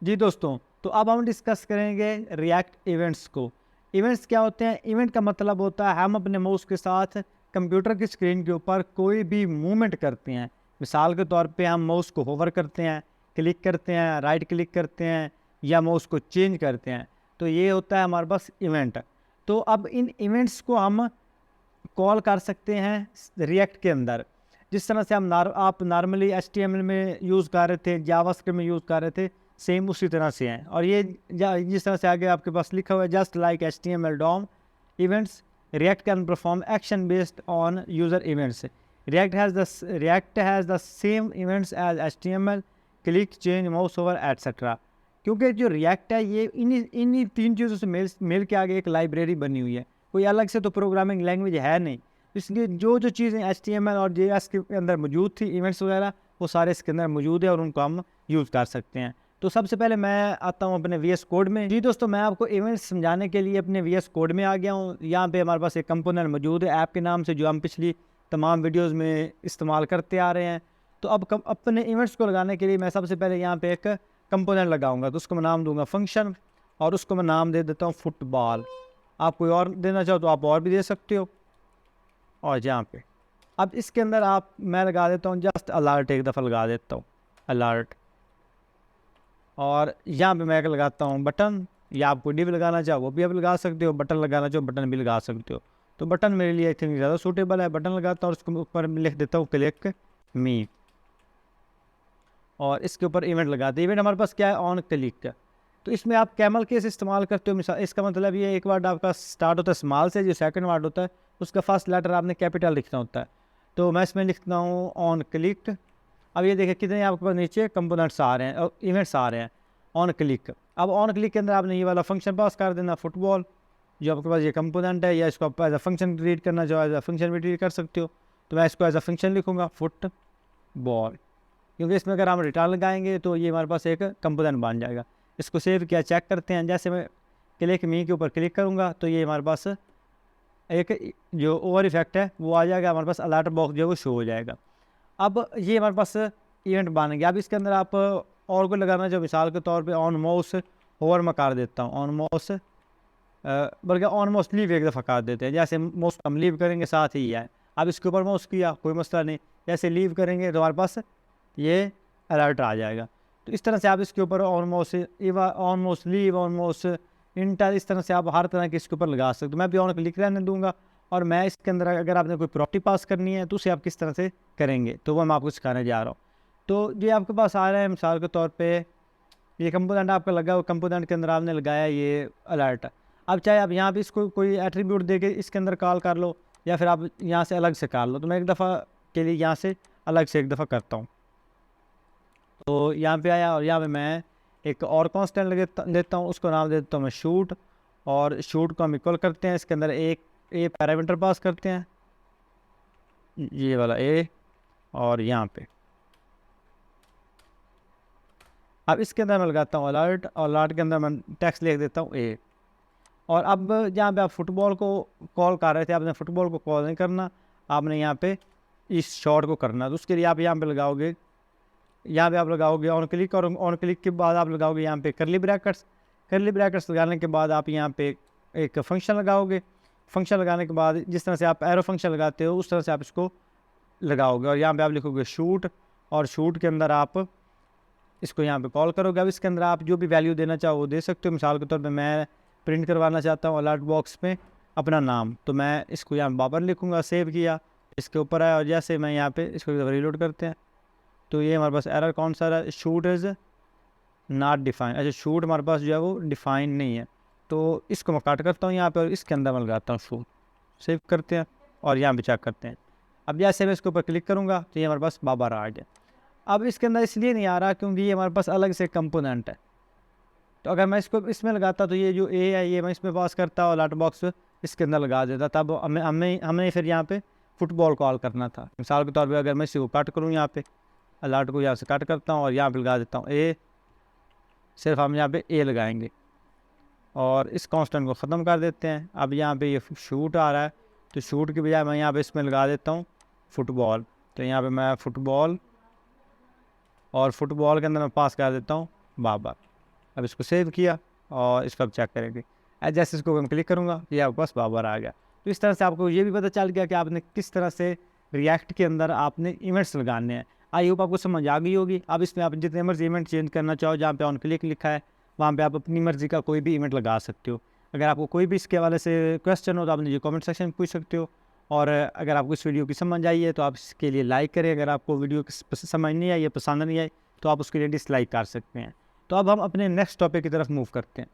जी दोस्तों, तो अब हम डिस्कस करेंगे रिएक्ट इवेंट्स को। इवेंट्स क्या होते हैं? इवेंट का मतलब होता है हम अपने माउस के साथ कंप्यूटर की स्क्रीन के ऊपर कोई भी मूवमेंट करते हैं। मिसाल के तौर पे हम माउस को होवर करते हैं, क्लिक करते हैं, राइट क्लिक करते हैं या माउस को चेंज करते हैं, तो ये होता है हमारे पास इवेंट। तो अब इन इवेंट्स को हम कॉल कर सकते हैं रिएक्ट के अंदर। जिस तरह से आप नॉर्मली HTML में यूज़ कर रहे थे, जावास्क्रिप्ट में यूज़ कर रहे थे, सेम उसी तरह से हैं। और ये जिस तरह से आगे आपके पास लिखा हुआ है, just like HTML DOM events, React can perform action based on user events. React has the same events as HTML, click, change, mouse over etcetera. क्योंकि जो रिएक्ट है ये इन्हीं तीन चीज़ों से मेल के आगे एक लाइब्रेरी बनी हुई है, कोई अलग से तो प्रोग्रामिंग लैंग्वेज है नहीं। इसलिए जो जो चीज़ें HTML और JS के अंदर मौजूद थी, इवेंट्स वगैरह, वो सारे इसके अंदर मौजूद है और उनको हम यूज़ कर सकते हैं। तो सबसे पहले मैं आता हूँ अपने VS कोड में। जी दोस्तों, मैं आपको इवेंट्स समझाने के लिए अपने VS कोड में आ गया हूँ। यहाँ पे हमारे पास एक कंपोनेंट मौजूद है ऐप के नाम से, जो हम पिछली तमाम वीडियोज़ में इस्तेमाल करते आ रहे हैं। तो अब अपने इवेंट्स को लगाने के लिए मैं सबसे पहले यहाँ पे एक कंपोनेंट लगाऊंगा, तो उसको मैं नाम दूंगा फंक्शन, और उसको मैं नाम दे देता हूँ फुटबॉल। आप कोई और देना चाहो तो आप और भी दे सकते हो। और यहाँ पे अब इसके अंदर मैं लगा देता हूँ जस्ट अलर्ट, एक दफ़ा लगा देता हूँ अलर्ट। और यहाँ पे मैं लगाता हूँ बटन, या आप कोई भी लगाना चाहो वो भी आप लगा सकते हो, बटन लगाना चाहो बटन भी लगा सकते हो। तो बटन मेरे लिए आई थिंक ज़्यादा सूटेबल है, बटन लगाता हूँ और उसके ऊपर लिख देता हूँ क्लिक मी, और इसके ऊपर इवेंट लगाते हैं। इवेंट हमारे पास क्या है? On click. तो इसमें आप कैमल केस इस्तेमाल करते हो। मिसाल इसका मतलब ये एक वर्ड आपका स्टार्ट होता है स्मॉल से, जो सेकंड वर्ड होता है उसका फर्स्ट लेटर आपने कैपिटल लिखना होता है। तो मैं इसमें लिखता हूँ ऑन क्लिक। अब ये देखिए कितने आपके पास नीचे कंपोनेंट्स आ रहे हैं और इवेंट्स आ रहे हैं ऑन क्लिक। अब ऑन क्लिक के अंदर आपने ये वाला फंक्शन पास कर देना फुटबॉल, जो आपके पास ये कंपोनेंट है, या इसको आप एज अ फंक्शन रीड करना चाहो एज अ फंक्शन भी रीड कर सकते हो। तो मैं इसको एज अ फंक्शन लिखूँगा फुटबॉल, क्योंकि इसमें अगर हम रिटर्न लगाएंगे तो ये हमारे पास एक कंपोनेंट बन जाएगा। इसको सेव किया, चेक करते हैं। जैसे मैं क्लिक मी के ऊपर क्लिक करूँगा तो ये हमारे पास एक जो ओवर इफेक्ट है वो आ जाएगा, हमारे पास अलर्ट बॉक्स जो है वो शो हो जाएगा। अब ये हमारे पास इवेंट बन गया। अब इसके अंदर आप और को लगाना, जो मिसाल के तौर पे ऑन माउस होवर में कर देता हूँ, ऑन माउस बल्कि ऑन माउस लीव एक दफ़ा कर देते हैं। जैसे माउस हम लीव करेंगे साथ ही है। अब इसके ऊपर माउस किया, कोई मसला नहीं, जैसे लीव करेंगे तो हमारे पास ये अलर्ट आ जाएगा। तो इस तरह से आप इसके ऊपर on mouse leave, on mouse inter, इस तरह से आप हर तरह के इसके ऊपर लगा सकते हो। मैं भी ऑन क्लिक रहने दूंगा, और मैं इसके अंदर अगर आपने कोई प्रॉपर्टी पास करनी है तो उसे आप किस तरह से करेंगे तो वो मैं आपको सिखाने जा रहा हूँ। तो ये आपके पास आ रहा है, मिसाल के तौर पे ये कंपोनेंट आपका लगा हुआ, कंपोनेंट के अंदर आपने लगाया ये अलर्ट। अब चाहे आप यहाँ पे इसको कोई एट्रीब्यूट दे के इसके अंदर कॉल कर लो, या फिर आप यहाँ से अलग से कर लो। तो मैं एक दफ़ा के लिए यहाँ से अलग से एक दफ़ा करता हूँ। तो यहाँ पे आया और यहाँ पे मैं एक और कांस्टेंट लेता हूँ, उसको नाम दे देता हूँ मैं शूट। और शूट को हम इक्वल करते हैं, इसके अंदर एक ए पैरामीटर पास करते हैं, ये वाला ए। और यहाँ पे अब इसके अंदर मैं लगाता हूँ अलर्ट, और अलर्ट के अंदर मैं टेक्स्ट लिख देता हूँ ए। और अब जहाँ पे आप फुटबॉल को कॉल कर रहे थे, आपने फुटबॉल को कॉल नहीं करना, आपने यहाँ पे इस शॉट को करना। तो उसके लिए आप यहाँ पे लगाओगे, यहाँ पे आप लगाओगे ऑन क्लिक, और ऑन क्लिक के बाद आप लगाओगे यहाँ पे करली ब्रैकेट्स। करली ब्रैकेट्स लगाने के बाद आप यहाँ पे एक फंक्शन लगाओगे। फंक्शन लगाने के बाद जिस तरह से आप एरो फंक्शन लगाते हो उस तरह से आप इसको लगाओगे, और यहाँ पे आप लिखोगे शूट, और शूट के अंदर आप इसको यहाँ पे कॉल करोगे। अब इसके अंदर आप जो भी वैल्यू देना चाहो वो दे सकते हो। मिसाल के तौर पर मैं प्रिंट करवाना चाहता हूँ अलर्ट बॉक्स में अपना नाम, तो मैं इसको यहाँ बाबर लिखूँगा, सेव किया, इसके ऊपर आया, और जैसे मैं यहाँ पे इसको रीलोड करते हैं तो ये हमारे पास एरर कौन सा है? Shoot is not define. अच्छा, शूट हमारे पास जो है वो डिफाइन नहीं है, तो इसको मैं काट करता हूँ यहाँ पे और इसके अंदर मैं लगाता हूँ शूट। सेव करते हैं और यहाँ पे चेक करते हैं। अब जैसे मैं इसके ऊपर क्लिक करूँगा तो ये हमारे पास बाबर आ गया। अब इसके अंदर इसलिए नहीं आ रहा क्योंकि ये हमारे पास अलग से कंपोनेंट है। तो अगर मैं इसको इसमें लगाता तो ये जो ए है ये मैं इसमें पास करता और अलर्ट बॉक्स इसके अंदर लगा देता, तब हमें फिर यहाँ पे फुटबॉल कॉल करना था। मिसाल के तौर पे अगर मैं इसी को कट करूँ, यहाँ पे अलर्ट को यहाँ से कट करता हूँ और यहाँ पे लगा देता हूँ ए, सिर्फ हम यहाँ पे ए लगाएंगे और इस कांस्टेंट को ख़त्म कर देते हैं। अब यहाँ पे ये शूट आ रहा है, तो शूट की बजाय मैं यहाँ पे इसमें लगा देता हूँ फुटबॉल। तो यहाँ पे मैं फुटबॉल, और फुटबॉल के अंदर मैं पास कर देता हूँ बाबर। अब इसको सेव किया और इस पर अब चेक करेंगे। जैसे इसको मैं क्लिक करूँगा ये आपके पास बाबर आ गया। तो इस तरह से आपको ये भी पता चल गया कि आपने किस तरह से रिएक्ट के अंदर आपने इवेंट्स लगाने हैं। आई होप आपको समझ आ गई होगी। अब इसमें आप जितने मर्जी इवेंट चेंज करना चाहो, जहाँ पे ऑन क्लिक लिखा है वहाँ पे आप अपनी मर्ज़ी का कोई भी इवेंट लगा सकते हो। अगर आपको कोई भी इसके हवाले से क्वेश्चन हो तो आप मुझे कमेंट सेक्शन में पूछ सकते हो। और अगर आपको इस वीडियो की समझ आई है तो आप इसके लिए लाइक करें। अगर आपको वीडियो समझ नहीं आई या पसंद नहीं आई तो आप उसके लिए डिसलाइक कर सकते हैं। तो अब हम अपने नेक्स्ट टॉपिक की तरफ मूव करते हैं।